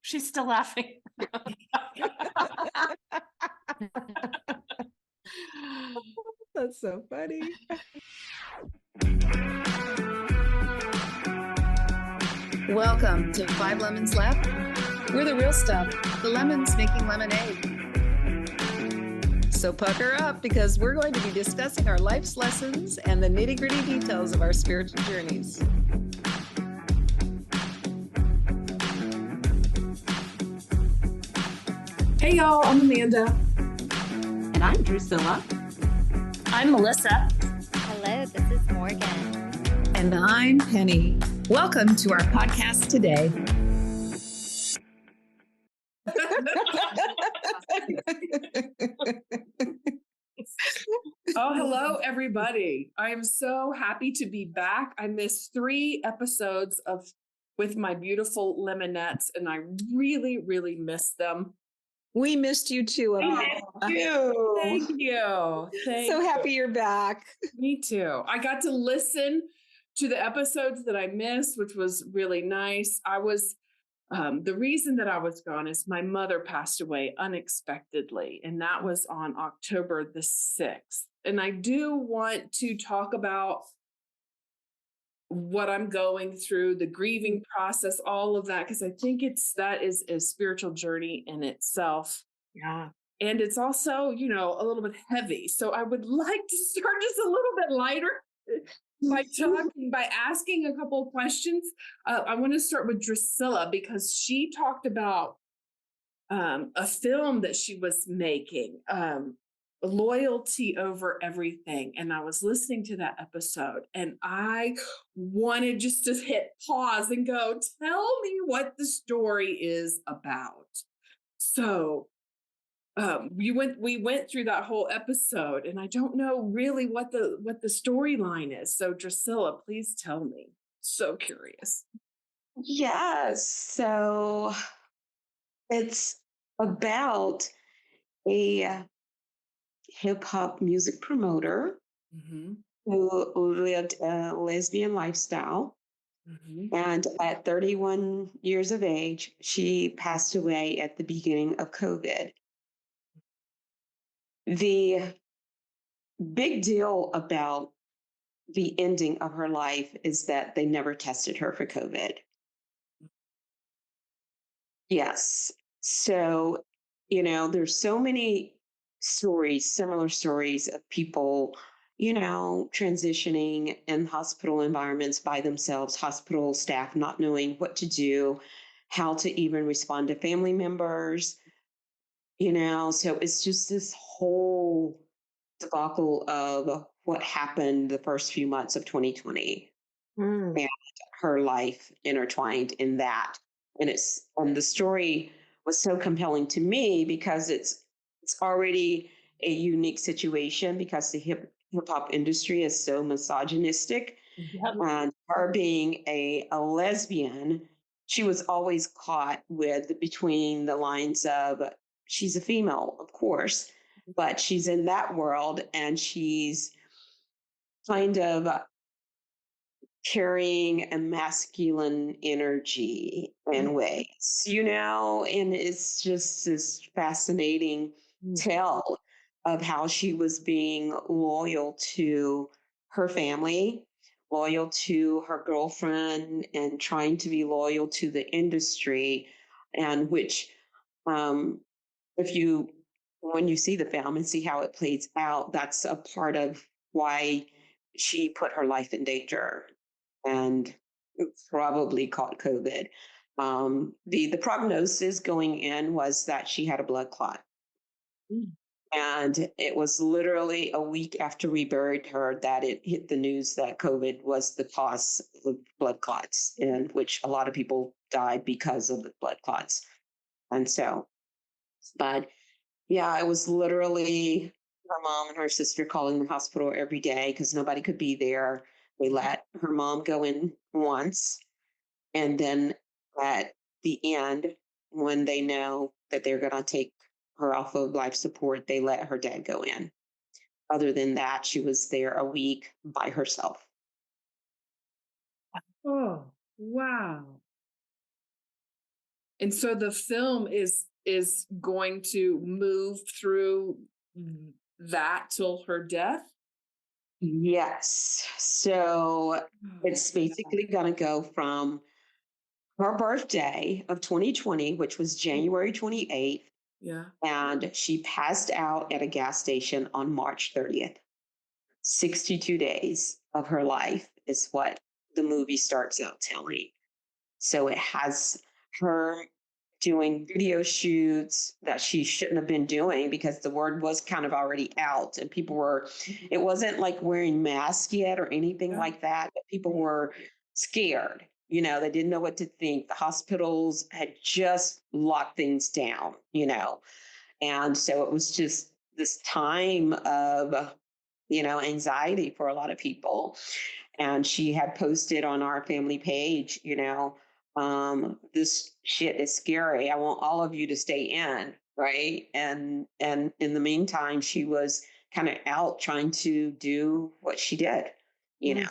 She's still laughing. That's so funny. Welcome to 5 Lemons Left. We're the real stuff, the lemons making lemonade. So pucker up because we're going to be discussing our life's lessons and the nitty-gritty details of our spiritual journeys. Hey y'all, I'm Amanda. And I'm Drusilla. I'm Melissa. Hello, this is Morgan. And I'm Penny. Welcome to our podcast today. Oh, hello everybody. I am so happy to be back. I missed 3 episodes with my beautiful lemonettes, and I really, really missed them. We missed you too, Amanda. Thank you. So happy you're back. Me too. I got to listen to the episodes that I missed, which was really nice. The reason that I was gone is my mother passed away unexpectedly, and that was on October the 6th. And I do want to talk about what I'm going through, the grieving process, all of that, because I think that is a spiritual journey in itself. Yeah. And it's also, a little bit heavy. So I would like to start just a little bit lighter by asking a couple of questions. I want to start with Drusilla because she talked about a film that she was making, Loyalty Over Everything. And I was listening to that episode and I wanted just to hit pause and go, tell me what the story is about. So we went through that whole episode and I don't know really what the storyline is. So Drusilla, please tell me. So curious. Yes. So it's about a hip hop music promoter who lived a lesbian lifestyle. And at 31 years of age, she passed away at the beginning of COVID. The big deal about the ending of her life is that they never tested her for COVID. Yes. So, there's so many stories, similar stories of people, transitioning in hospital environments by themselves, hospital staff not knowing what to do, how to even respond to family members, so it's just this whole debacle of what happened the first few months of 2020 and her life intertwined in that. And the story was so compelling to me because it's already a unique situation because the hip hop industry is so misogynistic. Yep. And her being a lesbian, she was always caught with between the lines of she's a female, of course, but she's in that world and she's kind of carrying a masculine energy in ways, and it's just this fascinating tale of how she was being loyal to her family, loyal to her girlfriend, and trying to be loyal to the industry, and which if you when you see the film and see how it plays out, that's a part of why she put her life in danger and probably caught COVID. The prognosis going in was that she had a blood clot. And it was literally a week after we buried her that it hit the news that COVID was the cause of blood clots, in which a lot of people died because of the blood clots. And so, but yeah, it was literally her mom and her sister calling the hospital every day because nobody could be there. They let her mom go in once. And then at the end, when they know that they're going to take her off of life support, they let her dad go in. Other than that, she was there a week by herself. Oh, wow. And so the film is going to move through that till her death. Yes. So it's basically going to go from her birthday of 2020, which was January 28th, Yeah. and she passed out at a gas station on March 30th. 62 days of her life is what the movie starts out telling. So it has her doing video shoots that she shouldn't have been doing because the word was kind of already out and people were, it wasn't like wearing masks yet or anything like that, but people were scared. You know, they didn't know what to think. The hospitals had just locked things down, you know. And so it was just this time of, you know, anxiety for a lot of people. And she had posted on our family page, you know, this shit is scary. I want all of you to stay in, right? And in the meantime, she was kind of out trying to do what she did, you know.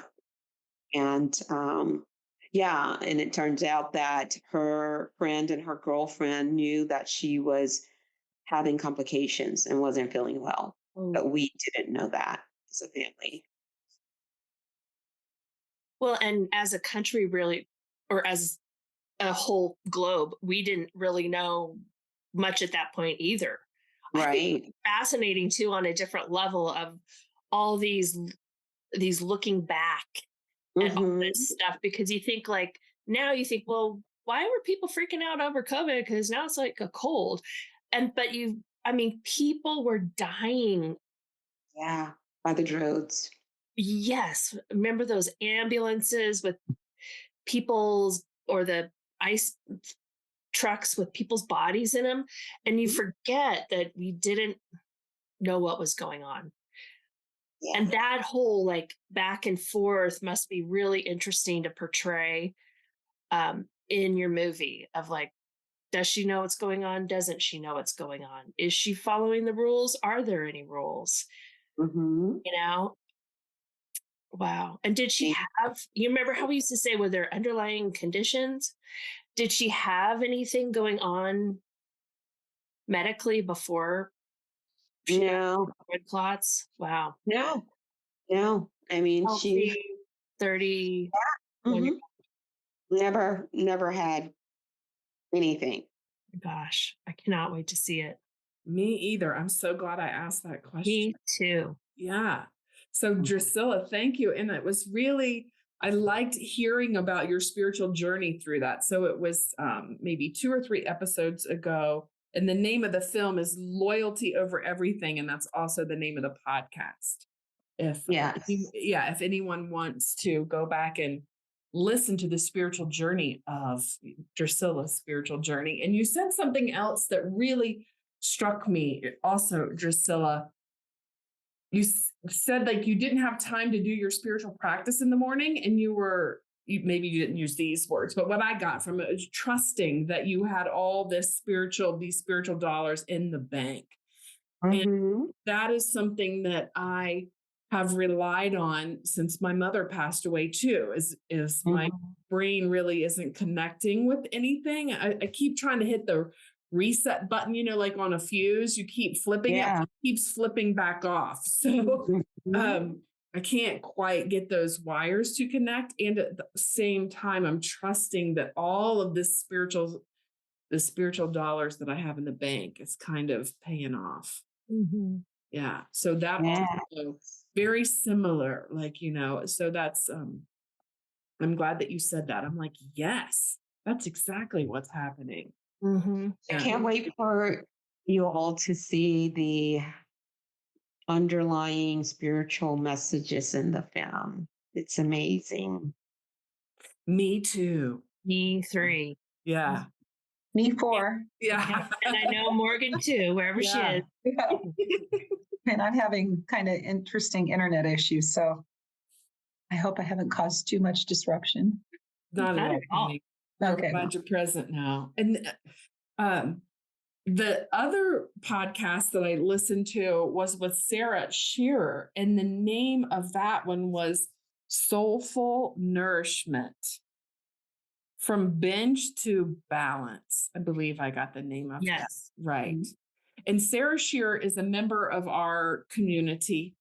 And yeah, and it turns out that her friend and her girlfriend knew that she was having complications and wasn't feeling well, but we didn't know that as a family. Well, and as a country, really, or as a whole globe, we didn't really know much at that point either. I think Right. it's fascinating too on a different level of all these looking back at all Mhm. this stuff, because you think like now you think, well, why were people freaking out over COVID? Because now it's like a cold. But I mean, people were dying. Yeah, by the droves. Yes. Remember those ambulances with people's, or the ice trucks with people's bodies in them? And you forget that we didn't know what was going on. Yeah. And that whole like back and forth must be really interesting to portray in your movie of like, does she know what's going on? Doesn't she know what's going on? Is she following the rules? Are there any rules? Mhm. You know? Wow. And did she have, you remember how we used to say, were there underlying conditions? Did she have anything going on medically before she got No, blood clots? Wow. no, no. I mean, she Healthy, 30. mhm, never had anything. Gosh, I cannot wait to see it. Me either. I'm so glad I asked that question. Me too. Yeah. So Drusilla, thank you. And it was really, I liked hearing about your spiritual journey through that. So it was maybe 2 or 3 episodes ago. And the name of the film is Loyalty Over Everything. And that's also the name of the podcast. Yes. If anyone wants to go back and listen to the spiritual journey of Drusilla's spiritual journey. And you said something else that really struck me also, Drusilla. You said like you didn't have time to do your spiritual practice in the morning, and maybe you didn't use these words, but what I got from it was trusting that you had all these spiritual dollars in the bank. And Mhm. that is something that I have relied on since my mother passed away too, is my brain really isn't connecting with anything. I keep trying to hit the reset button, you know, like on a fuse, you keep flipping it, Yeah. it keeps flipping back off. So Mhm. I can't quite get those wires to connect. And at the same time, I'm trusting that all of this the spiritual dollars that I have in the bank is kind of paying off. Yeah. So that Yeah. also very similar, like, you know, so that's, I'm glad that you said that. I'm like, yes, that's exactly what's happening. Mm-hmm. I Yeah. can't wait for you all to see the underlying spiritual messages in the film. It's amazing. Me too. Me 3. Yeah. Me 4. Yeah. And I know Morgan too, wherever she Yeah. is. Yeah. And I'm having kind of interesting internet issues, so I hope I haven't caused too much disruption. Not Not at at all. all. We're Okay. glad you're present now. And the other podcast that I listened to was with Sarah Shearer, and the name of that one was Soulful Nourishment. From binge to balance. I believe I got the name of that Yes. right. Mhm. And Sarah Shearer is a member of our community,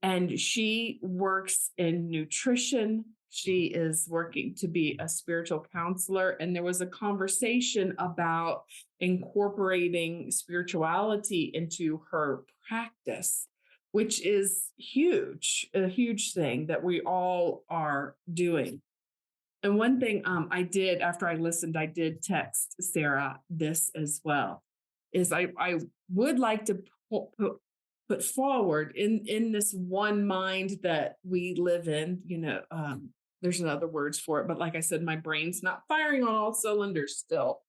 and she works in nutrition. She is working to be a spiritual counselor. And there was a conversation about incorporating spirituality into her practice, which is huge, a huge thing that we all are doing. And one thing I did after I listened, I did text Sarah this as well, is I would like to put forward in this one mind that we live in, there's other words for it, but like I said, my brain's not firing on all cylinders still,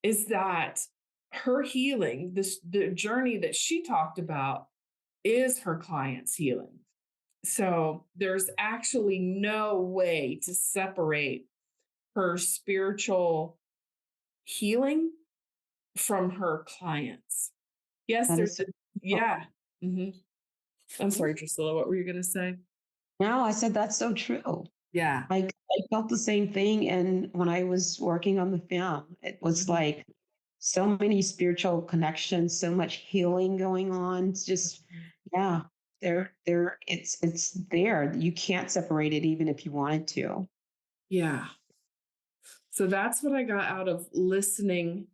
is that her healing, the journey that she talked about is her client's healing. So there's actually no way to separate her spiritual healing from her clients. Yes, That there's is a, yeah. hmm I'm sorry, Drusilla, what were you going to say? no, I said that's so true. Yeah. I felt the same thing. And when I was working on the film, it was like so many spiritual connections, so much healing going on. It's just, yeah, it's there. You can't separate it even if you wanted to. Yeah. So that's what I got out of listening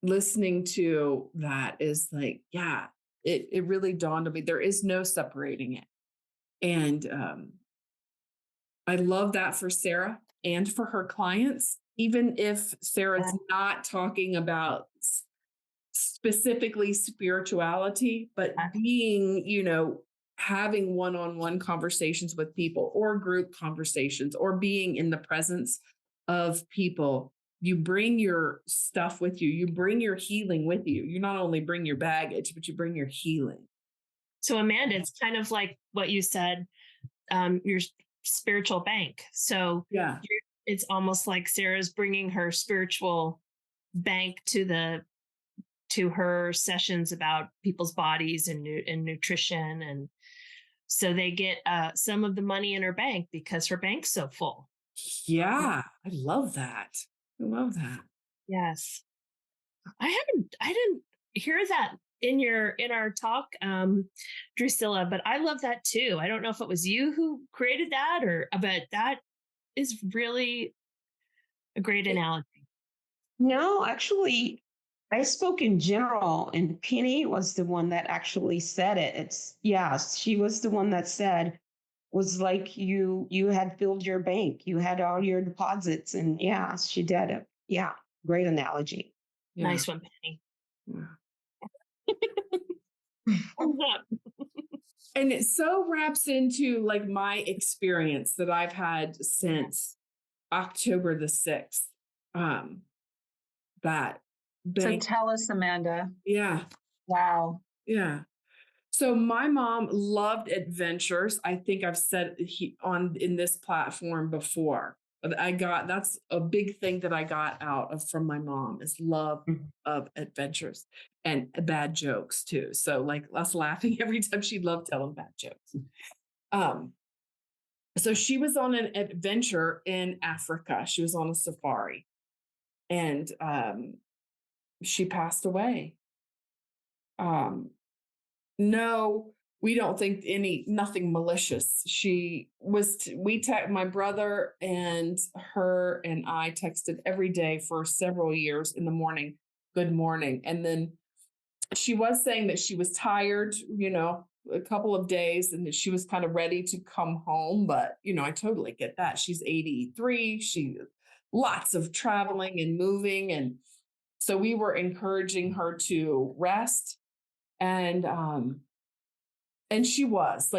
to that, is like, yeah, it really dawned on me. There is no separating it. And I love that for Sarah and for her clients, even if Sarah's not talking about specifically spirituality, but being, having one-on-one conversations with people or group conversations or being in the presence of people. You bring your stuff with you. You bring your healing with you. You not only bring your baggage, but you bring your healing. So Amanda, it's kind of like what you said, your spiritual bank. So Yeah. it's almost like Sarah's bringing her spiritual bank to her sessions about people's bodies and nutrition, and so they get some of the money in her bank because her bank's so full. Yeah, I love that. I love that. Yes, I didn't hear that in our talk, Drusilla, but I love that too. I don't know if it was you who created that, but that is really a great analogy. No, actually, I spoke in general, and Penny was the one that actually said it. Yes, she was the one that said, was like you had filled your bank, you had all your deposits, and yeah, she did it. Yeah, great analogy. Yeah. Nice one, Penny. And it so wraps into like my experience that I've had since October the 6th. That So bank. tell us, Amanda. Yeah. Wow. Yeah. So my mom loved adventures. I think I've said in this platform before. That's a big thing that I got out of from my mom, is love of adventures and bad jokes too. So like us laughing every time. She loved telling bad jokes. So she was on an adventure in Africa. She was on a safari, and she passed away. No, we don't think nothing malicious. She was, my brother and her and I texted every day for several years in the morning, good morning. And then she was saying that she was tired, a couple of days, and that she was kind of ready to come home. But, I totally get that. She's 83. Lots of traveling and moving. And so we were encouraging her to rest. And she was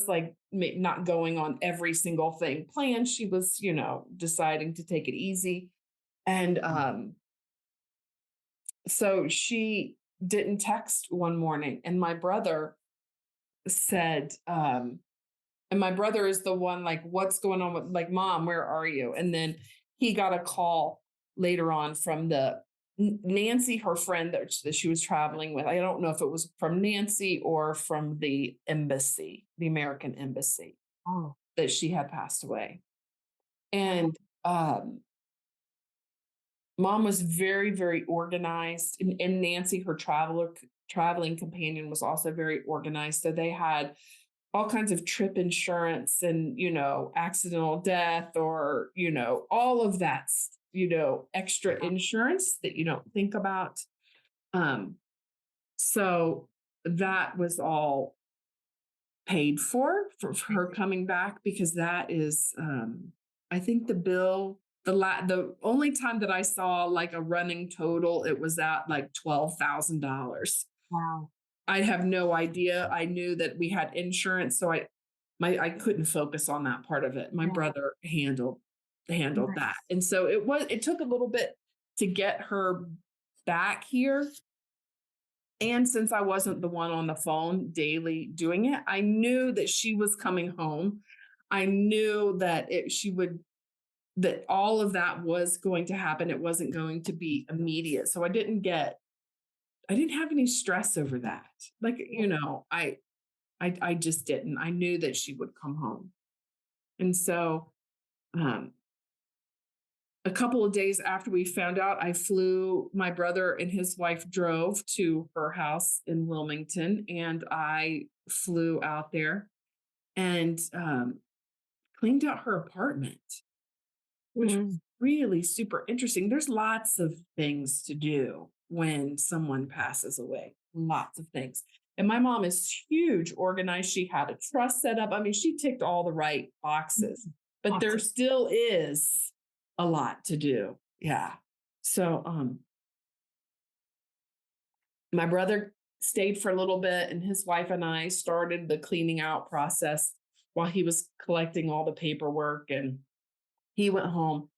like not going on every single thing planned. She was, deciding to take it easy. And so she didn't text one morning, and my brother said, and my brother is the one like, what's going on with, like, Mom, where are you? And then he got a call later on from Nancy, her friend that she was traveling with. I don't know if it was from Nancy or from the embassy, the American embassy. Oh. that she had passed away. And Mom was very, very organized. And Nancy, her traveling companion, was also very organized. So they had all kinds of trip insurance and, accidental death or, all of that, extra insurance that you don't think about. So that was all paid for her coming back, because that is, I think the only time that I saw like a running total, it was at like $12,000. Wow. I have no idea. I knew that we had insurance, so I couldn't focus on that part of it. My brother handled that. And so it took a little bit to get her back here. And since I wasn't the one on the phone daily doing it, I knew that she was coming home. I knew that that all of that was going to happen. It wasn't going to be immediate. So I didn't have any stress over that. Like, I just didn't. I knew that she would come home. And so, a couple of days after we found out, my brother and his wife drove to her house in Wilmington, and I flew out there and cleaned out her apartment, which was really super interesting. There's lots of things to do when someone passes away, lots of things. And my mom is huge, organized. She had a trust set up. I mean, she ticked all the right boxes, but there still is a lot to do. Yeah. So, my brother stayed for a little bit, and his wife and I started the cleaning out process while he was collecting all the paperwork, and he went home.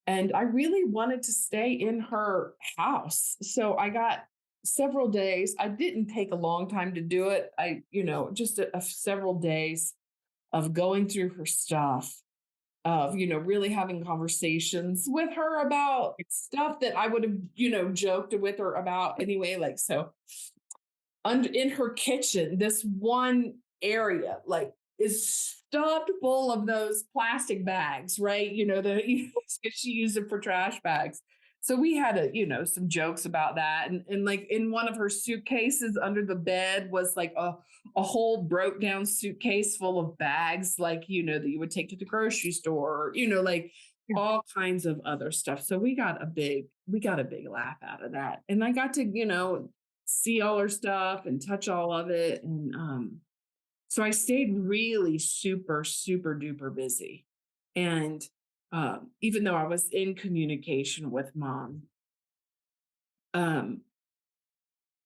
And I really wanted to stay in her house. So I got several days. I didn't take a long time to do it. Just several days of going through her stuff, of, really having conversations with her about stuff that I would have, joked with her about anyway. Like, so in her kitchen, this one area, like, is stuffed full of those plastic bags, right? She used them for trash bags. So we had some jokes about that. And like in one of her suitcases under the bed was like a whole broke down suitcase full of bags, like, that you would take to the grocery store, like all kinds of other stuff. So we got a big laugh out of that. And I got to, see all her stuff and touch all of it. And, so I stayed really super, super duper busy. And even though I was in communication with Mom. And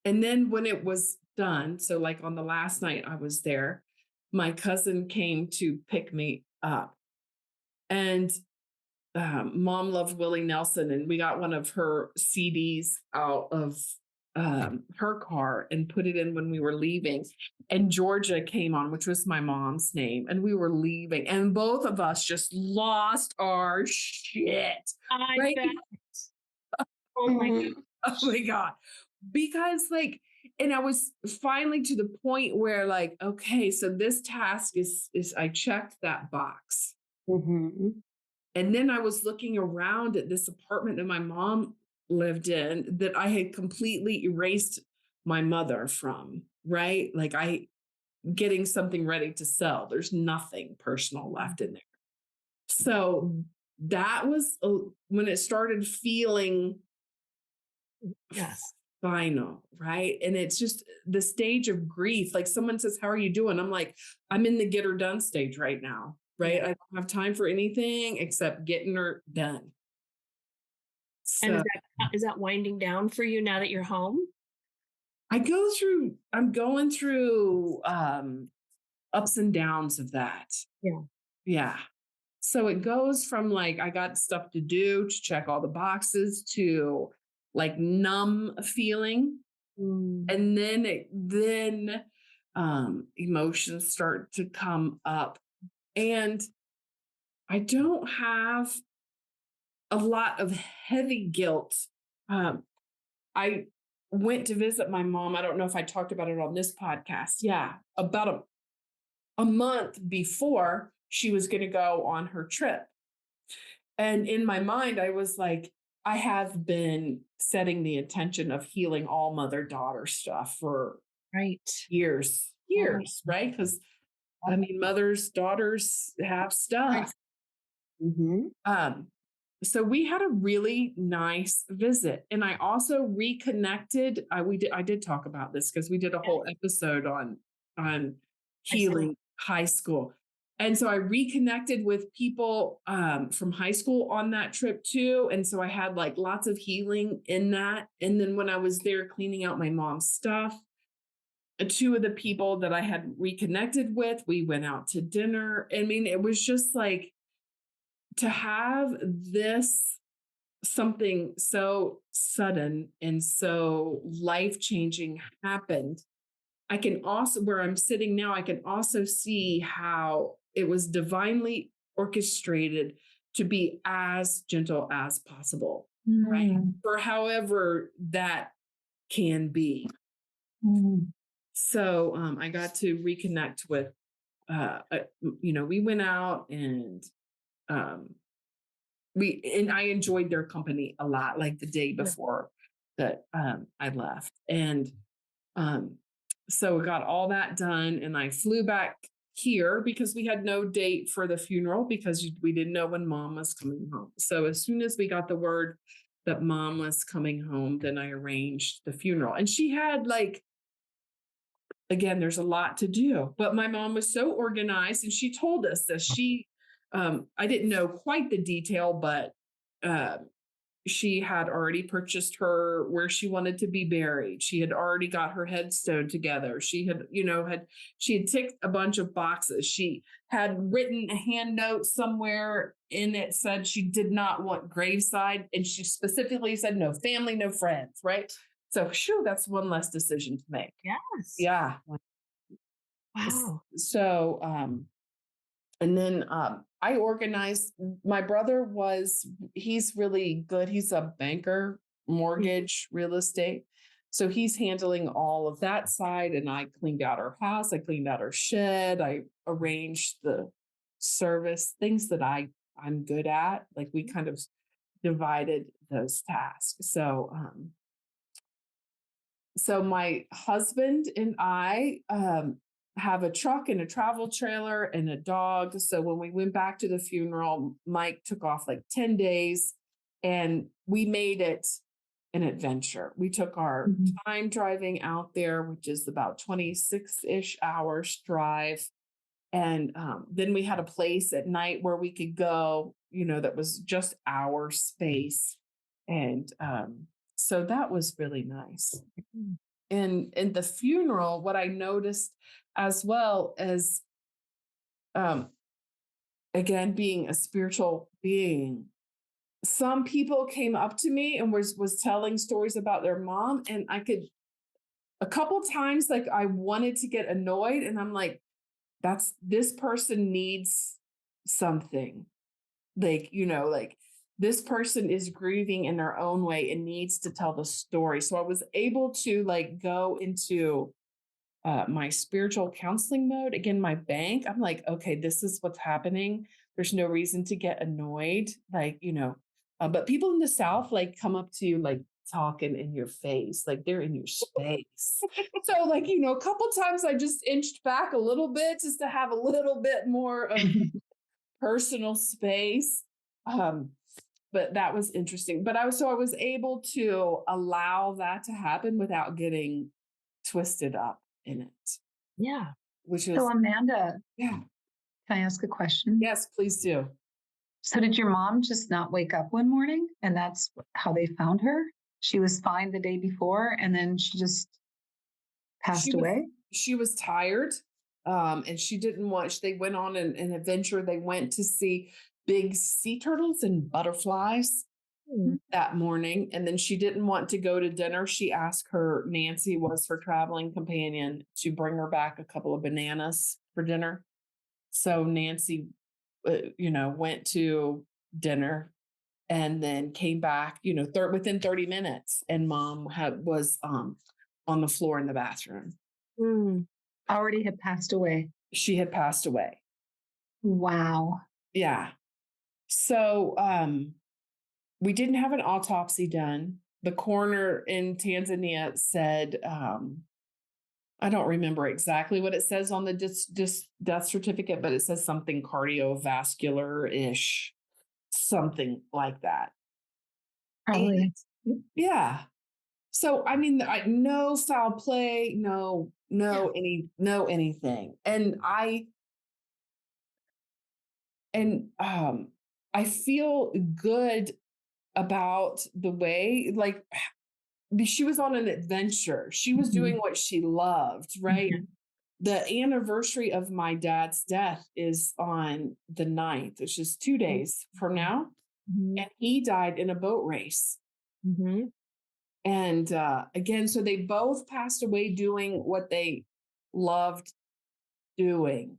then when it was done, so like on the last night I was there, my cousin came to pick me up. And Mom loved Willie Nelson, and we got one of her CDs out of her car and put it in when we were leaving. And Georgia came on, which was my mom's name, and we were leaving, and both of us just lost our shit. I bet. Oh my God. Oh my God. Because like, and I was finally to the point where like, okay, so this task is I checked that box. Mm-hmm. And then I was looking around at this apartment that my mom lived in that I had completely erased my mother from, right? Like getting something ready to sell. There's nothing personal left in there. So that was when it started feeling final, right? And it's just the stage of grief. Like someone says, "How are you doing?" I'm like, I'm in the get her done stage right now, right? I don't have time for anything except getting her done. So, and is that winding down for you now that you're home? I'm going through ups and downs of that. Yeah. Yeah. So it goes from like, I got stuff to do to check all the boxes to like numb feeling. And then emotions start to come up, and I don't have a lot of heavy guilt. I went to visit my mom. I don't know if I talked about it on this podcast. Yeah. About a month before, she was going to go on her trip. And in my mind, I was like, I have been setting the intention of healing all mother-daughter stuff for Right. years, right? Because I mean, mothers, daughters have stuff. Mm-hmm. So we had a really nice visit, and I also reconnected. I did talk about this because we did a whole episode on healing high school. And so I reconnected with people from high school on that trip too. And so I had like lots of healing in that. And then when I was there cleaning out my mom's stuff, two of the people that I had reconnected with, we went out to dinner. I mean, it was just like to have this something so sudden and so life-changing happened. I can also, where I'm sitting now, I can also see how it was divinely orchestrated to be as gentle as possible, right? For however that can be. So I got to reconnect with, we went out and I enjoyed their company a lot, like the day before that I left. And so we got all that done, and I flew back here because we had no date for the funeral because we didn't know when mom was coming home. So as soon as we got the word that mom was coming home, then I arranged the funeral. And she had like, again, there's a lot to do, but my mom was so organized, and she told us that I didn't know quite the detail, but she had already purchased her where she wanted to be buried. She had already got her headstone together. She had, she had ticked a bunch of boxes. She had written a hand note somewhere in it said she did not want graveside. And she specifically said, no family, no friends, right? So, that's one less decision to make. Yes. Yeah. Wow. So, and then I organized, my brother he's really good. He's a banker, mortgage, real estate. So he's handling all of that side. And I cleaned out our house. I cleaned out our shed. I arranged the service, things that I'm good at. Like we kind of divided those tasks. So my husband and I have a truck and a travel trailer and a dog. So when we went back to the funeral, Mike took off like 10 days and we made it an adventure. We took our time driving out there, which is about 26-ish hours drive. And then we had a place at night where we could go, that was just our space. And so that was really nice. And in the funeral, what I noticed as well as, again, being a spiritual being, some people came up to me and was telling stories about their mom. And a couple times, like I wanted to get annoyed, and I'm like, this person needs something. Like, this person is grieving in their own way and needs to tell the story. So I was able to like go into my spiritual counseling mode. Again, my bank, I'm like, okay, this is what's happening. There's no reason to get annoyed. Like, but people in the South like come up to you, like talking in your face, like they're in your space. So like, a couple times I just inched back a little bit just to have a little bit more of personal space. But that was interesting. But I was able to allow that to happen without getting twisted up in it. Yeah. Which is So Amanda, yeah. Can I ask a question? Yes, please do. So did your mom just not wake up one morning and that's how they found her? She was fine the day before and then she just passed away? She was tired. And she didn't they went on an adventure. They went to see big sea turtles and butterflies that morning. And then she didn't want to go to dinner. She asked Nancy was her traveling companion, to bring her back a couple of bananas for dinner. So Nancy, went to dinner and then came back, within 30 minutes. And mom was on the floor in the bathroom. Already had passed away. She had passed away. Wow. Yeah. So we didn't have an autopsy done. The coroner in Tanzania said, I don't remember exactly what it says on the death certificate, but it says something cardiovascular-ish, something like that. Probably. And, yeah. So, I mean, no foul play, no anything. And I feel good about the way, like, she was on an adventure. She was doing what she loved, right? Mhm. The anniversary of my dad's death is on the 9th, which is 2 days from now. Mhm. And he died in a boat race. Mhm. And again, so they both passed away doing what they loved doing.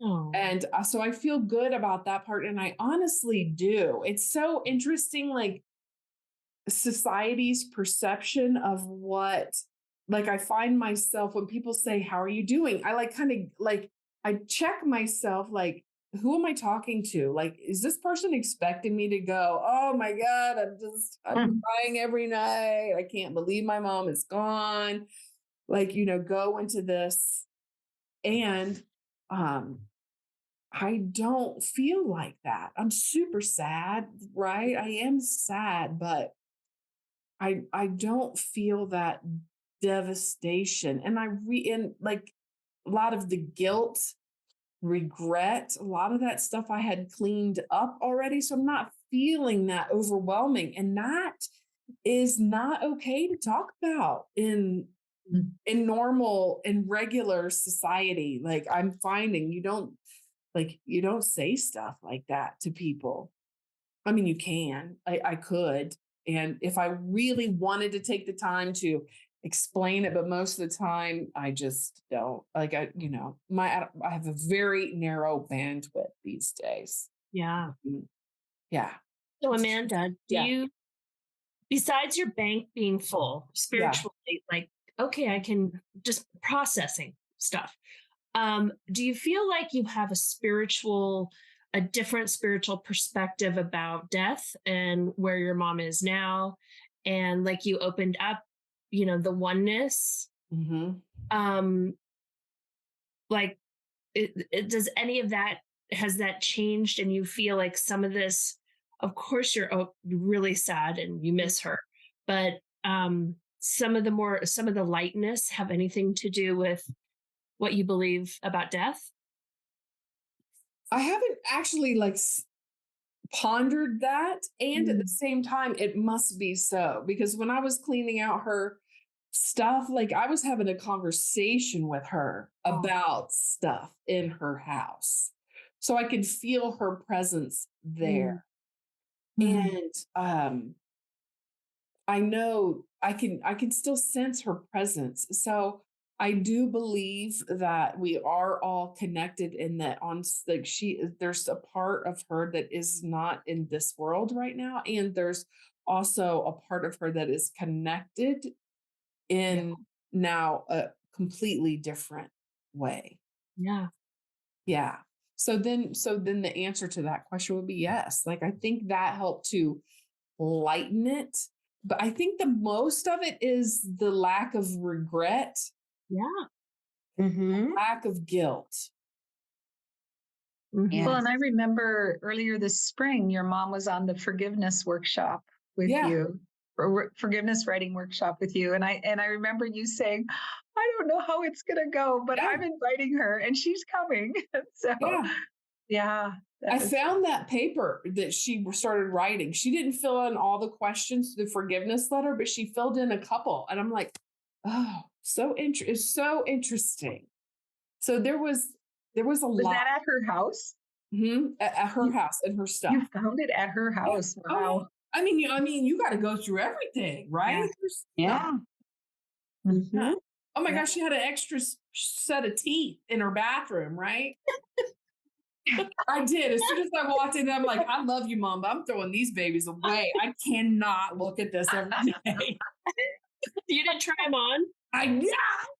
Oh. And so I feel good about that part. And I honestly do. It's so interesting, like society's perception of what, like, I find myself when people say, "How are you doing?" I like kind of like, I check myself, like, who am I talking to? Like, is this person expecting me to go, "Oh my God, I'm crying every night. I can't believe my mom is gone." Like, go into this. And I don't feel like that. I'm super sad, right? I am sad, but I don't feel that devastation. And and like a lot of the guilt, regret, a lot of that stuff I had cleaned up already. So I'm not feeling that overwhelming. And that is not okay to talk about in normal and regular society. Like, I'm finding you don't say stuff like that to people. I mean, you can. I could. And if I really wanted to take the time to explain it, but most of the time I just don't. Like, I have a very narrow bandwidth these days. Yeah. Yeah. So Amanda, do Yeah. you, besides your bank being full spiritually, like, okay, I can just processing stuff. Do you feel like you have a different spiritual perspective about death and where your mom is now? And like you opened up, the oneness, Mm-hmm. like does any of that, has that changed? And you feel like some of this, of course you're really sad and you miss her, but some of the lightness have anything to do with what you believe about death? I haven't actually pondered that. And at the same time, it must be so, because when I was cleaning out her stuff, like, I was having a conversation with her about stuff in her house. So I could feel her presence there. And I know I can still sense her presence. So I do believe that we are all connected in that, like, there's a part of her that is not in this world right now. And there's also a part of her that is connected in now a completely different way. Yeah. Yeah. So then the answer to that question would be yes. Like, I think that helped to lighten it. But I think the most of it is the lack of regret, Yeah. lack of guilt. Mhm. Well, and I remember earlier this spring, your mom was on the forgiveness workshop with Yeah. you, or forgiveness writing workshop with you. And I remember you saying, I don't know how it's going to go, but Yeah. I'm inviting her and she's coming. So, yeah. I found that paper that she started writing. She didn't fill in all the questions to the forgiveness letter, but she filled in a couple. And I'm like, oh, it's so interesting. So there was a Was lot. that at her house? At her house and her stuff. You found it at her house. Yeah. Wow. I mean, you got to go through everything, right? Yeah. Yeah. Oh my gosh, she had an extra set of teeth in her bathroom, right? I did. As soon as I walked in, I'm like, I love you, Mom, but I'm throwing these babies away. I cannot look at this every day. You didn't try them on?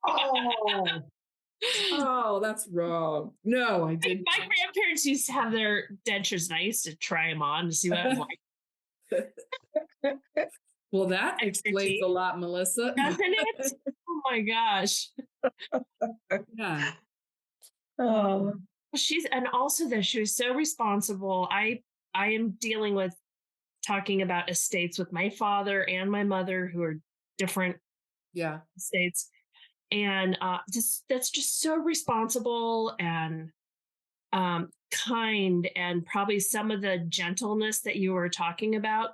Oh. Oh, that's wrong. No, I didn't. My grandparents used to have their dentures, and I used to try them on to see what it was like. Well, that Extra explains teeth, a lot, Melissa. doesn't it? Oh my gosh. Yeah. Oh, And also that she was so responsible. I am dealing with talking about estates with my father and my mother, who are different Yeah. estates. And just that's just so responsible and kind, and probably some of the gentleness that you were talking about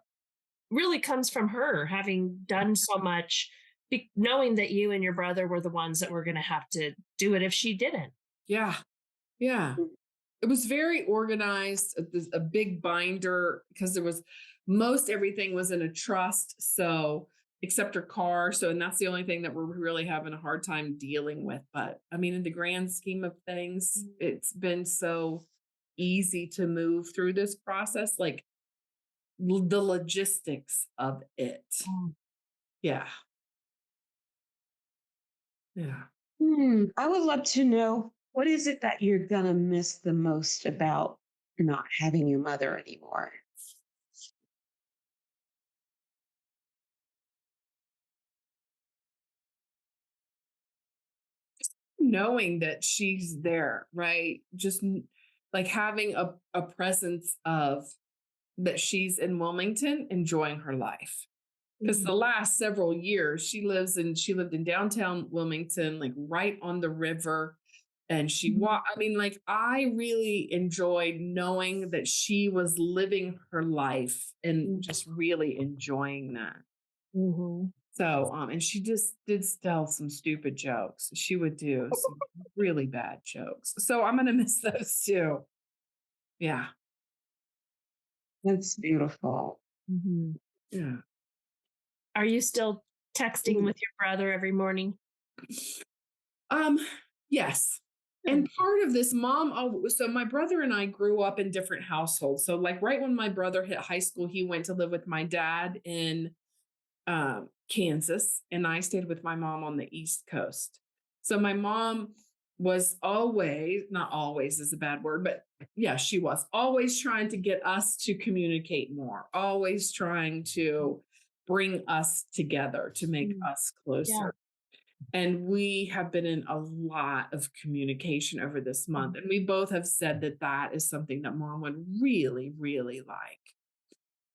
really comes from her having done so much, knowing that you and your brother were the ones that were going to have to do it if she didn't. Yeah. Yeah. It was very organized, a big binder, because there was most everything was in a trust. So, except her car. So, and that's the only thing that we're really having a hard time dealing with. But I mean, in the grand scheme of things, it's been so easy to move through this process, like the logistics of it. Yeah. Yeah. I would love to know, what is it that you're going to miss the most about not having your mother anymore? Knowing that she's there, right? Just like having a presence of that she's in Wilmington enjoying her life. Because the last several years she lived in downtown Wilmington, like right on the river. And I mean, like, I really enjoyed knowing that she was living her life and just really enjoying that. Mm-hmm. So, and she just did tell some stupid jokes. She would do some really bad jokes. So I'm going to miss those too. Yeah. That's beautiful. Mm-hmm. Yeah. Are you still texting with your brother every morning? Yes. And part of this, so my brother and I grew up in different households. So like right when my brother hit high school, he went to live with my dad in Kansas, and I stayed with my mom on the East Coast. So my mom was always, not always is a bad word, but yeah, she was always trying to get us to communicate more, always trying to bring us together to make us closer. Yeah. And we have been in a lot of communication over this month. And we both have said that that is something that mom would really, really like.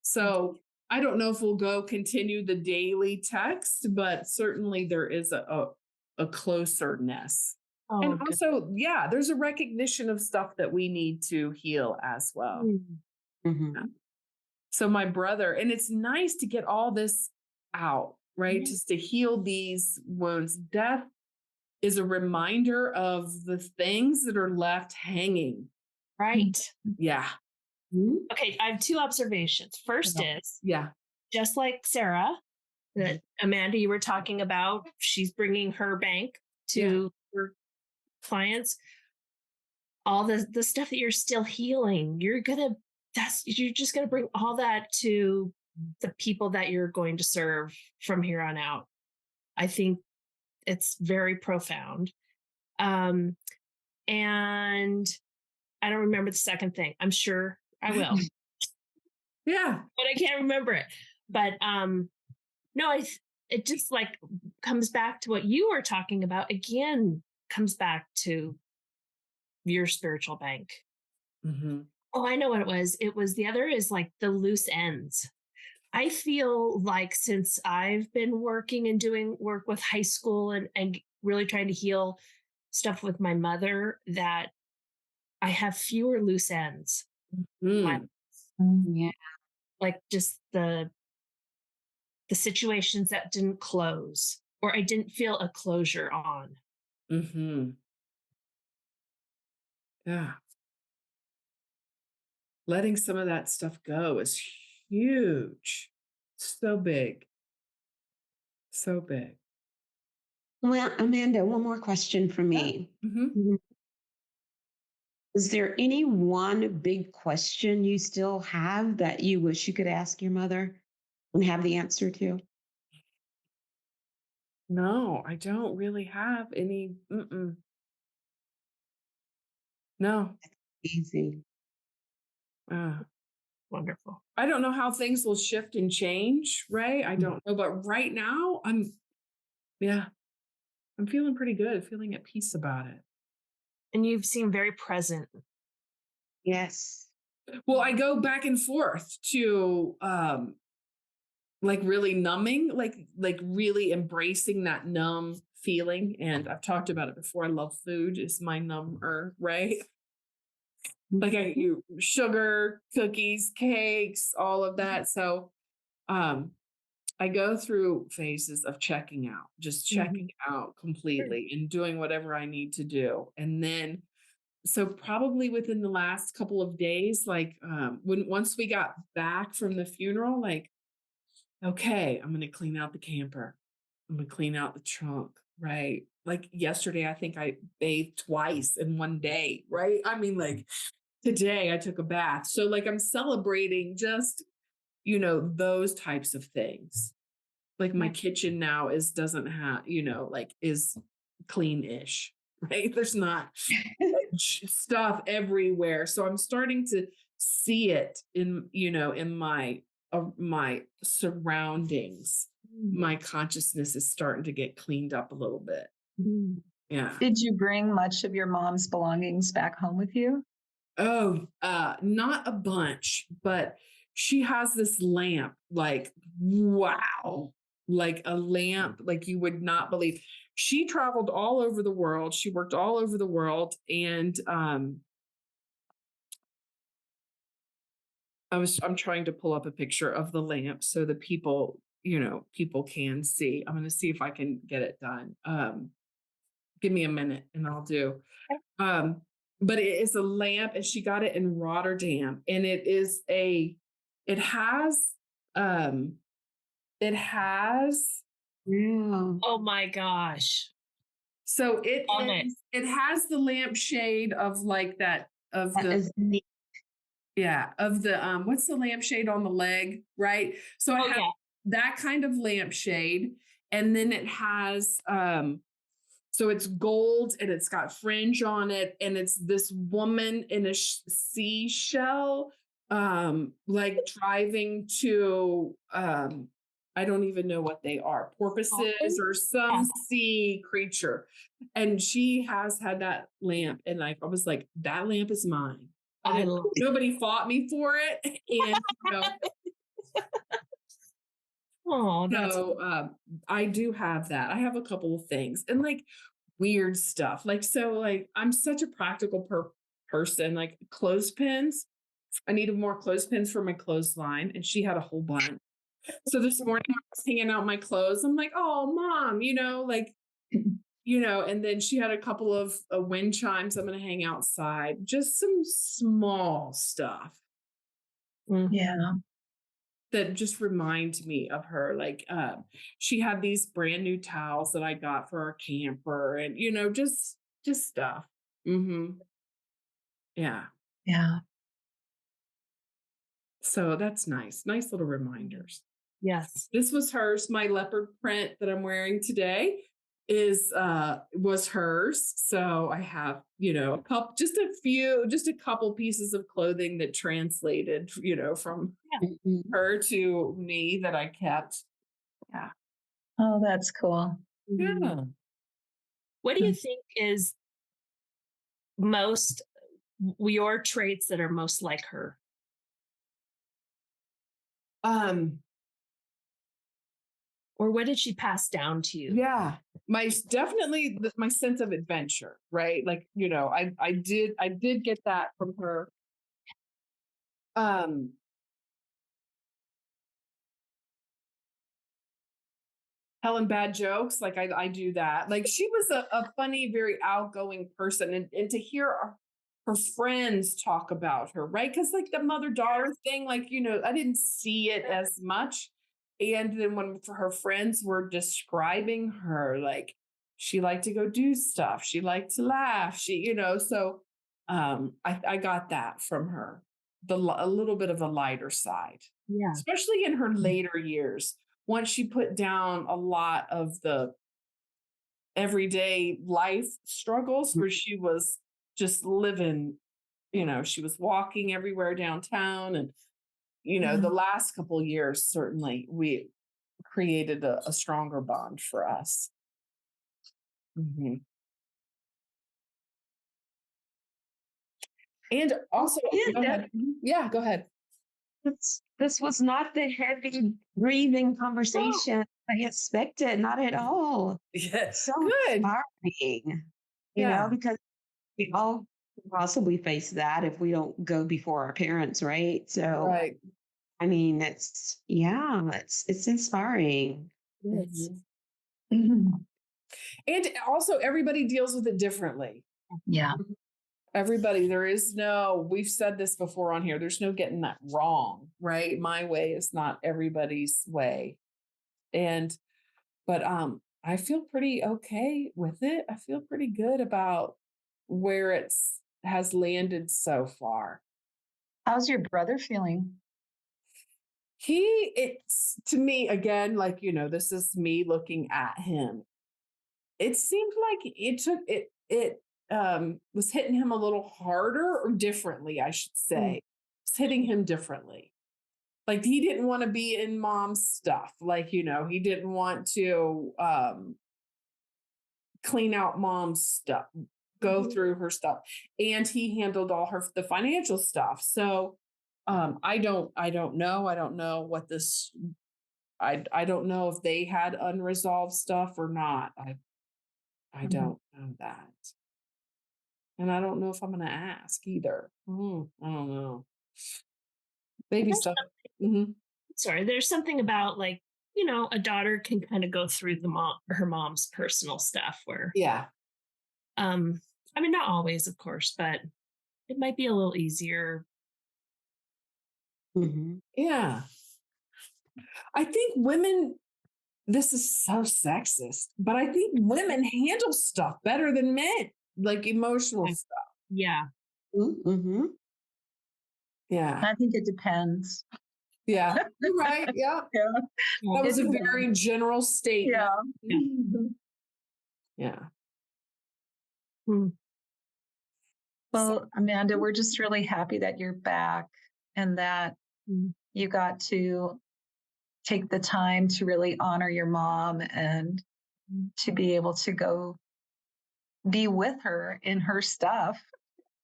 So I don't know if we'll continue the daily text, but certainly there is a closeness. Oh, And good. also, yeah, there's a recognition of stuff that we need to heal as well. Mm-hmm. So my brother, and it's nice to get all this out, right? Just to heal these wounds. Death is a reminder of the things that are left hanging. Right. Yeah. Okay, I have two observations. First is, Yeah. just like Sarah, that Amanda, you were talking about, she's bringing her bank to her clients. All the stuff that you're still healing, you're just gonna bring all that to the people that you're going to serve from here on out. I think it's very profound. And I don't remember the second thing. I'm sure I will. Yeah. But I can't remember it. But no, it just like comes back to what you were talking about again, comes back to your spiritual bank. Oh, I know what it was. The other is like the loose ends. I feel like since I've been working and doing work with high school and really trying to heal stuff with my mother, that I have fewer loose ends. Yeah. Like just the situations that didn't close, or I didn't feel a closure on. Yeah. Letting some of that stuff go is huge. So big. So big. Well, Amanda, one more question for me. Is there any one big question you still have that you wish you could ask your mother and have the answer to? No, I don't really have any. No. Easy. Uh, Wonderful. I don't know how things will shift and change, right? I don't know, but right now I'm feeling pretty good, feeling at peace about it. And you seem very present. Yes. Well, I go back and forth to like really numbing, like really embracing that numb feeling. And I've talked about it before. I love food, is my number, right? Like I eat sugar, cookies, cakes, all of that. So I go through phases of checking out, just checking out completely and doing whatever I need to do. And then so probably within the last couple of days, like once we got back from the funeral, like, okay, I'm gonna clean out the camper. I'm gonna clean out the trunk, right? Like yesterday, I think I bathed twice in one day, right? I mean, like today I took a bath. So like I'm celebrating just, those types of things. Like my kitchen now doesn't have, like is clean-ish, right? There's not stuff everywhere. So I'm starting to see it in my surroundings. My consciousness is starting to get cleaned up a little bit. Yeah. Did you bring much of your mom's belongings back home with you? Oh, not a bunch, but she has this lamp, like, wow, like a lamp, like you would not believe. She traveled all over the world. She worked all over the world. And I'm trying to pull up a picture of the lamp so the people can see. I'm going to see if I can get it done. Give me a minute and I'll do. But it is a lamp and she got it in Rotterdam, and it has Oh my gosh. so Love it. it has the lampshade of like that of That the is neat. of the what's the lampshade on the leg, right? So I have that kind of lampshade, and then it has so it's gold and it's got fringe on it, and it's this woman in a seashell like driving to I don't even know what they are, porpoises or some sea creature. And she has had that lamp, and I was like, that lamp is mine. Nobody fought me for it. And oh, so I do have that. I have a couple of things and like weird stuff. Like, so like I'm such a practical person, like clothespins. I needed more clothespins for my clothesline, and she had a whole bunch. So this morning I was hanging out my clothes. I'm like, oh, mom, and then she had a couple of wind chimes. I'm going to hang outside. Just some small stuff. Yeah. That just remind me of her. Like she had these brand new towels that I got for our camper, and just stuff. Yeah. So that's nice little reminders. Yes. This was hers. My leopard print that I'm wearing today was hers. So I have just a couple pieces of clothing that translated from her to me that I kept. Yeah. Oh, that's cool. Yeah. What do you think is most your traits that are most like her? Or what did she pass down to you? Yeah, definitely my sense of adventure, right? Like, I did get that from her. Telling bad jokes, like I do that. Like she was a funny, very outgoing person, and to hear her friends talk about her, right? Because like the mother-daughter thing, like I didn't see it as much. And then when her friends were describing her, like she liked to go do stuff, she liked to laugh, so I got that from her, a little bit of a lighter side, especially in her later years. Once she put down a lot of the everyday life struggles, where she was just living, she was walking everywhere downtown. And, the last couple of years, certainly we created a stronger bond for us. Mhm. And also, Yeah, go ahead. Yeah, go ahead. this was not the heavy breathing conversation I expected, not at all. Yes. So Good. inspiring, Yeah. because we all possibly face that if we don't go before our parents, right? So, Right. I mean, it's inspiring. Yes. Mhm. And also, everybody deals with it differently. Yeah. Everybody, we've said this before on here, there's no getting that wrong, right? My way is not everybody's way. But I feel pretty okay with it. I feel pretty good about where has landed so far. How's your brother feeling? It's to me, again, like, this is me looking at him. It seemed like it was hitting him a little harder or differently, I should say. It's hitting him differently. Like, he didn't want to be in mom's stuff. Like, he didn't want to clean out mom's stuff, go through her stuff. And he handled all the financial stuff. So I don't know. I don't know what this, I don't know if they had unresolved stuff or not. I don't know that. And I don't know if I'm going to ask either. I don't know. Baby There's stuff. Sorry, there's something about, like, a daughter can kind of go through her mom's personal stuff where, Yeah. I mean, not always, of course, but it might be a little easier. Yeah. I think women, this is so sexist, but I think women handle stuff better than men, like emotional stuff. Yeah. Yeah. I think it depends. Yeah. You're right. Yeah. Yeah. That was a very general statement. Yeah. Yeah. Well, Amanda, we're just really happy that you're back and that you got to take the time to really honor your mom and to be able to go be with her in her stuff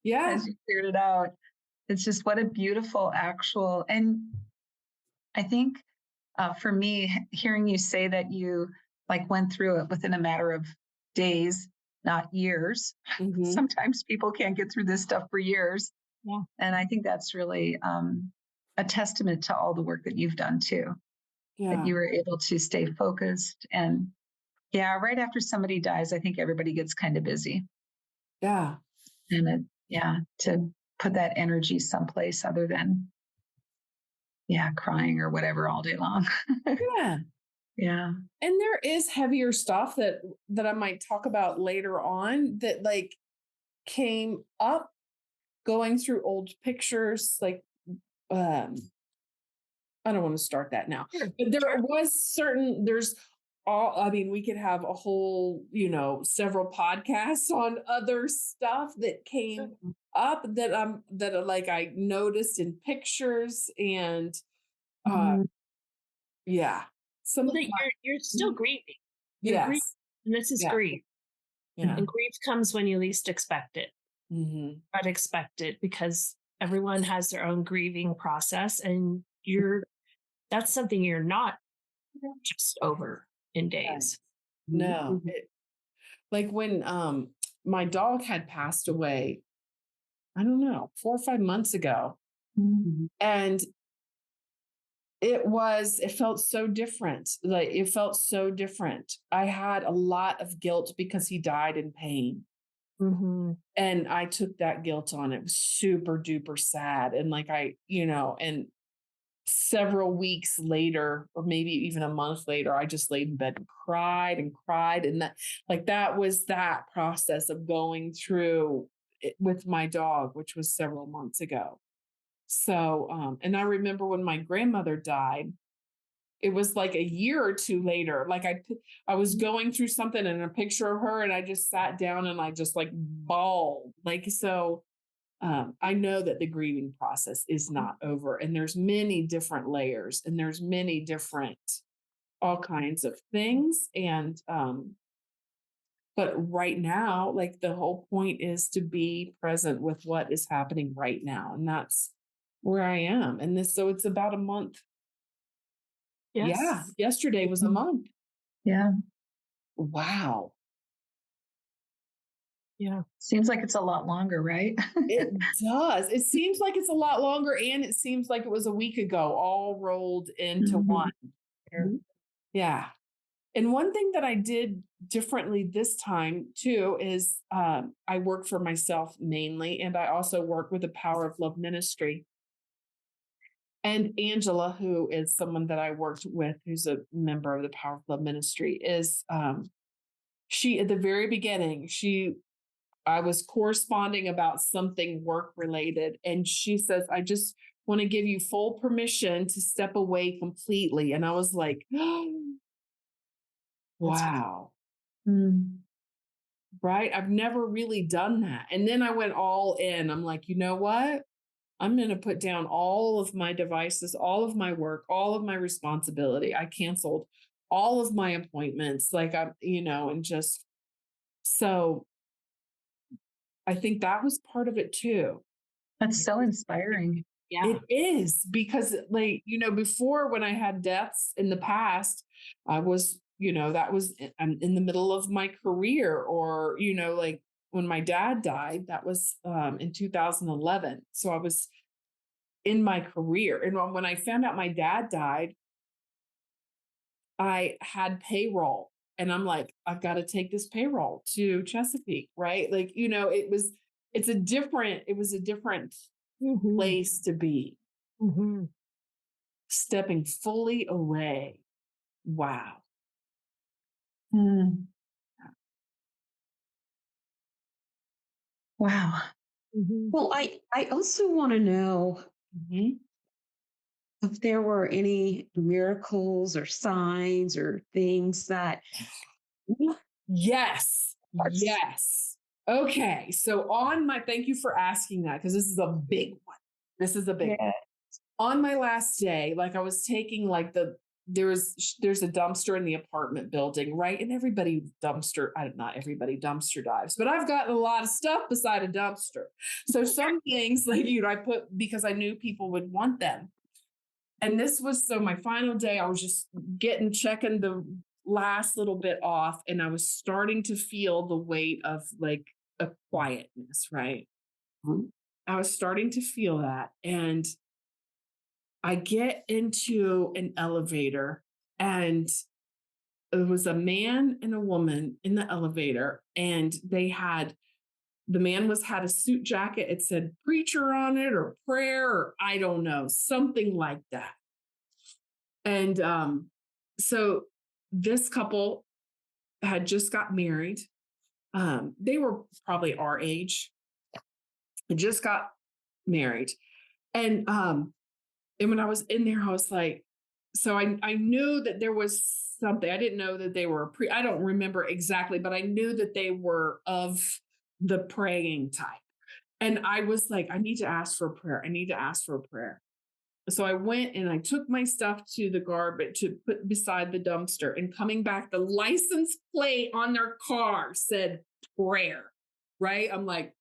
Yeah. as you cleared it out. It's just what a beautiful actual, and I think for me, hearing you say that you like went through it within a matter of days, not years. Sometimes people can't get through this stuff for years. Yeah. And I think that's really a testament to all the work that you've done too. Yeah. That you were able to stay focused. And yeah, right after somebody dies, I think everybody gets kind of busy. Yeah. And to put that energy someplace other than crying or whatever all day long. Yeah. Yeah. And there is heavier stuff that I might talk about later on that like came up going through old pictures. Like, I don't want to start that now, but we could have a whole, several podcasts on other stuff that came up that I noticed in pictures and, yeah. Something you're still grieving. You're grieving, and this is grief. Yeah. And grief comes when you least expect it. Unexpected, because everyone has their own grieving process, and that's something you're not just over in days. No. Like when my dog had passed away, I don't know, 4 or 5 months ago. And it felt so different. Like it felt so different. I had a lot of guilt because he died in pain. And I took that guilt on. It was super duper sad. And like and several weeks later, or maybe even a month later, I just laid in bed and cried and cried. And that was that process of going through it with my dog, which was several months ago. So, and I remember when my grandmother died, it was like a year or two later. Like I was going through something and a picture of her, and I just sat down and I just like bawled. Like, so I know that the grieving process is not over, and there's many different layers, and there's many different, all kinds of things. And, but right now, like the whole point is to be present with what is happening right now. And that's where I am. And this, so it's about a month. Yes. Yeah. Yesterday was a month. Yeah. Wow. Yeah. Seems like it's a lot longer, right? It does. It seems like it's a lot longer. And it seems like it was a week ago, all rolled into one. Yeah. And one thing that I did differently this time too is I work for myself mainly, and I also work with the Power of Love Ministry. And Angela, who is someone that I worked with, who's a member of the Power of Love Ministry, is she at the very beginning, I was corresponding about something work related, and she says, I just want to give you full permission to step away completely. And I was like, wow. Right. I've never really done that. And then I went all in. I'm like, you know what? I'm going to put down all of my devices, all of my work, all of my responsibility. I canceled all of my appointments. Like and just, so I think that was part of it too. That's so inspiring. Yeah. It is, because like, before, when I had deaths in the past, I was, that was, I'm in the middle of my career, or, like when my dad died, that was in 2011. So I was in my career. And when I found out my dad died, I had payroll, and I'm like, I've got to take this payroll to Chesapeake. Right. Like, it was a different place to be. Stepping fully away. Wow. Wow. Well, I also want to know if there were any miracles or signs or things that. Yes. Yes. Okay. So thank you for asking that, because this is a big one. This is a big one. On my last day, like I was taking like there's a dumpster in the apartment building, right? And not everybody dumpster dives, but I've gotten a lot of stuff beside a dumpster. So some things like, I put because I knew people would want them. And this was, so my final day, I was just checking the last little bit off, and I was starting to feel the weight of like a quietness, right? I was starting to feel that. And I get into an elevator, and it was a man and a woman in the elevator, and the man had a suit jacket. It said preacher on it, or prayer, or I don't know, something like that. And so this couple had just got married. They were probably our age, just got married. And when I was in there, I was like, so I knew that there was something. I didn't know that they were I don't remember exactly, but I knew that they were of the praying type. And I was like, I need to ask for a prayer. I need to ask for a prayer. So I went and I took my stuff to the garbage to put beside the dumpster, and coming back, the license plate on their car said prayer, right? I'm like,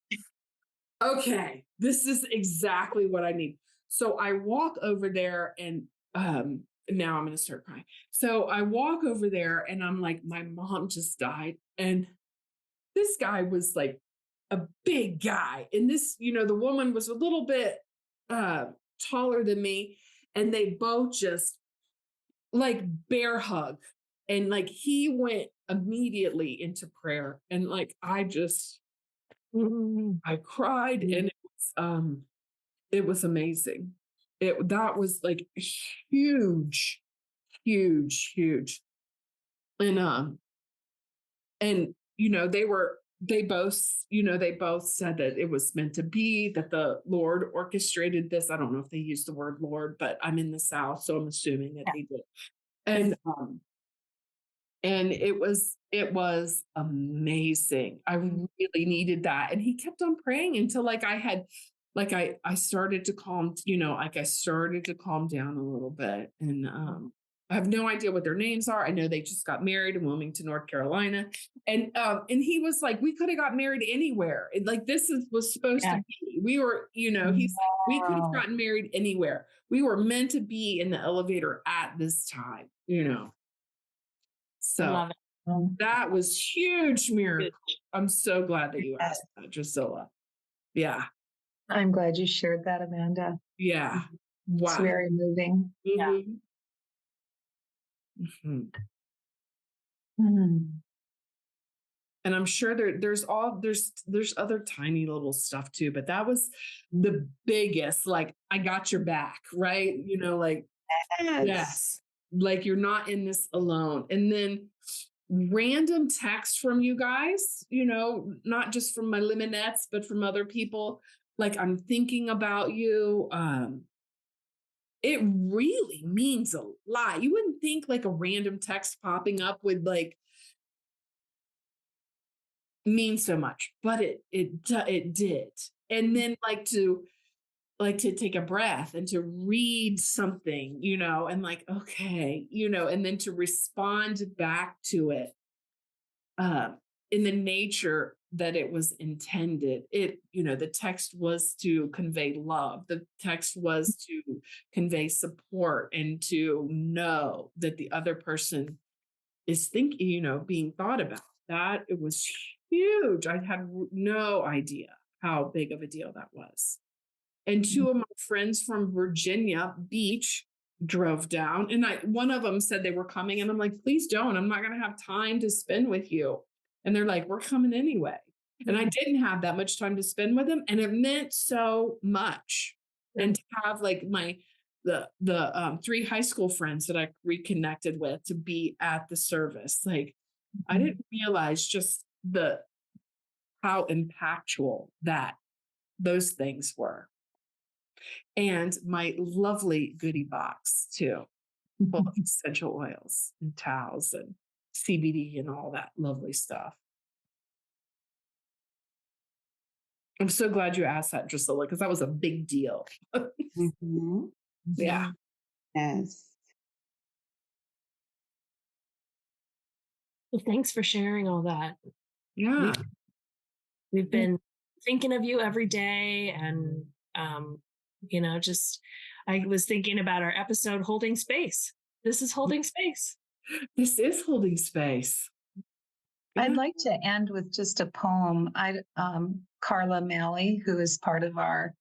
okay, this is exactly what I need. So I walk over there, and now I'm going to start crying. So I walk over there, and I'm like, my mom just died. And this guy was like a big guy. And this, the woman was a little bit taller than me. And they both just like bear hug. And like he went immediately into prayer. And like, I cried, and it was amazing. That was like huge, huge, huge. And they both said that it was meant to be, that the Lord orchestrated this. I don't know if they used the word Lord, but I'm in the South, so I'm assuming that they did. And it was amazing. I really needed that. And he kept on praying until I started to calm, I started to calm down a little bit. And I have no idea what their names are. I know they just got married in Wilmington, North Carolina. And he was like, we could have got married anywhere. Was supposed to be. We were, he's like, we could have gotten married anywhere. We were meant to be in the elevator at this time, So I love it. that was huge miracle. I'm so glad that you asked that, Drusilla. Yeah. I'm glad you shared that, Amanda. Yeah. Wow. It's very moving. Yeah. Mm-hmm. Mm-hmm. And I'm sure there's other tiny little stuff too, but that was the biggest, like, I got your back, right? Yes, like you're not in this alone. And then random text from you guys, not just from my lemonettes, but from other people. Like, I'm thinking about you. It really means a lot. You wouldn't think like a random text popping up would like mean so much, but it did. And then to take a breath and to read something, and like, okay, and then to respond back to it in the nature that it was intended. The text was to convey love. The text was to convey support and to know that the other person is thinking, being thought about. That it was huge. I had no idea how big of a deal that was. And two of my friends from Virginia Beach drove down, and one of them said they were coming, and I'm like, please don't. I'm not going to have time to spend with you. And they're like, we're coming anyway. And I didn't have that much time to spend with them, and it meant so much. And to have like the 3 high school friends that I reconnected with to be at the service, like I didn't realize just how impactful that those things were. And my lovely goodie box too, full of essential oils and towels and CBD and all that lovely stuff. I'm so glad you asked that, Drusilla, because that was a big deal. Mm-hmm. Yeah. Yes. Well, thanks for sharing all that. Yeah. We've been thinking of you every day, and I was thinking about our episode Holding Space. This is Holding Space. This is Holding Space. Yeah. I'd like to end with just a poem. Carla Mahle, who is part of our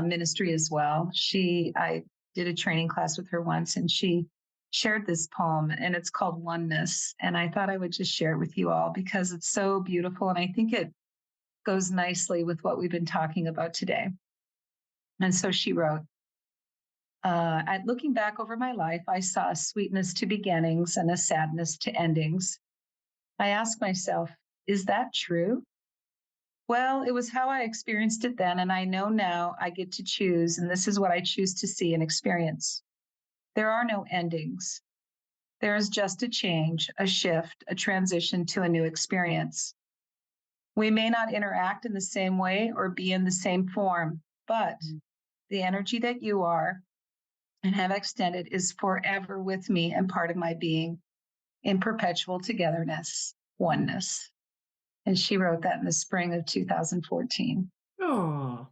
ministry as well. I did a training class with her once, and she shared this poem, and it's called Oneness. And I thought I would just share it with you all because it's so beautiful, and I think it goes nicely with what we've been talking about today. And so she wrote, at looking back over my life, I saw a sweetness to beginnings and a sadness to endings. I asked myself, is that true? Well, it was how I experienced it then, and I know now I get to choose, and this is what I choose to see and experience. There are no endings. There is just a change, a shift, a transition to a new experience. We may not interact in the same way or be in the same form, but the energy that you are and have extended is forever with me and part of my being in perpetual togetherness, oneness. And she wrote that in the spring of 2014. Oh,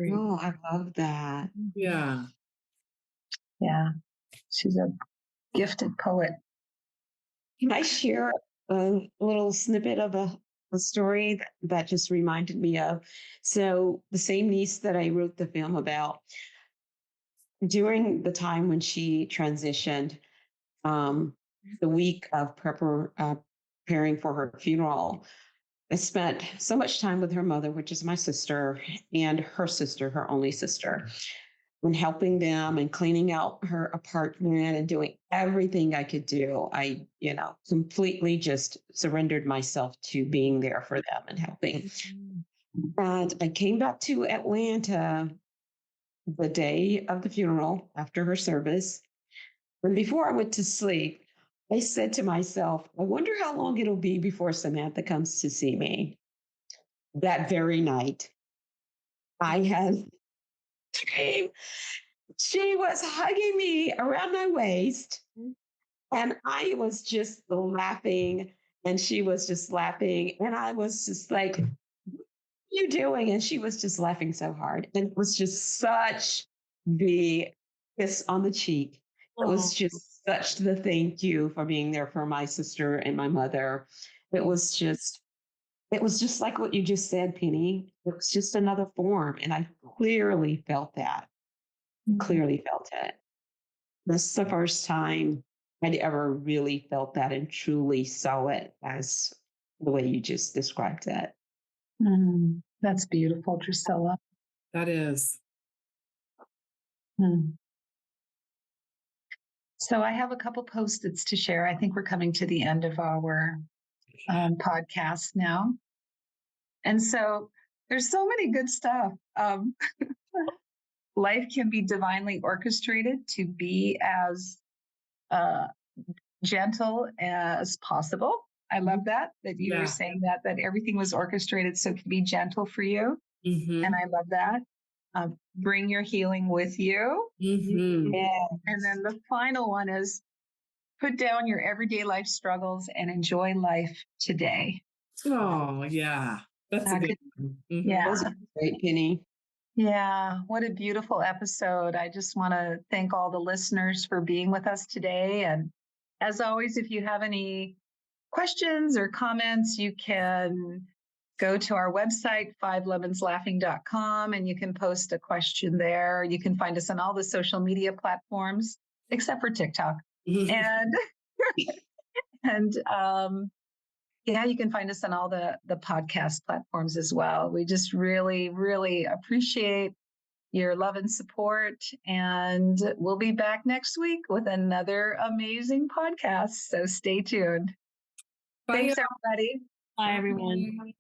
Oh, I love that. yeah. Yeah, she's a gifted poet. Can I share a little snippet of a story that just reminded me of? So the same niece that I wrote the film about, during the time when she transitioned, the week of preparing for her funeral, I spent so much time with her mother, which is my sister, and her sister, her only sister, and helping them and cleaning out her apartment and doing everything I could do. I, completely just surrendered myself to being there for them and helping. And I came back to Atlanta the day of the funeral after her service. And before I went to sleep, I said to myself, I wonder how long it'll be before Samantha comes to see me. That very night, I had a dream. She was hugging me around my waist, and I was just laughing, and she was just laughing. And I was just like, what are you doing? And she was just laughing so hard. And it was just such the kiss on the cheek. It was Oh, just such the thank you for being there for my sister and my mother. It was just like what you just said, Penny. It was just another form. And I clearly felt that, clearly felt it. This is the first time I'd ever really felt that and truly saw it as the way you just described it. That's beautiful, Drusilla. That is. So I have a couple Post-its to share. I think we're coming to the end of our podcast now. And so there's so many good stuff. Life can be divinely orchestrated to be as gentle as possible. I love that you were saying that everything was orchestrated so it could be gentle for you. Mm-hmm. And I love that. Bring your healing with you. Mm-hmm. And then the final one is put down your everyday life struggles and enjoy life today. Oh, yeah. That's a good one. Mm-hmm. Yeah. Those are great, Penny. Yeah. What a beautiful episode. I just want to thank all the listeners for being with us today. And as always, if you have any questions or comments, you can go to our website, 5lemonslaughing.com, and you can post a question there. You can find us on all the social media platforms, except for TikTok. And yeah, you can find us on all the podcast platforms as well. We just really, really appreciate your love and support. And we'll be back next week with another amazing podcast. So stay tuned. Thanks, everybody. bye, everyone.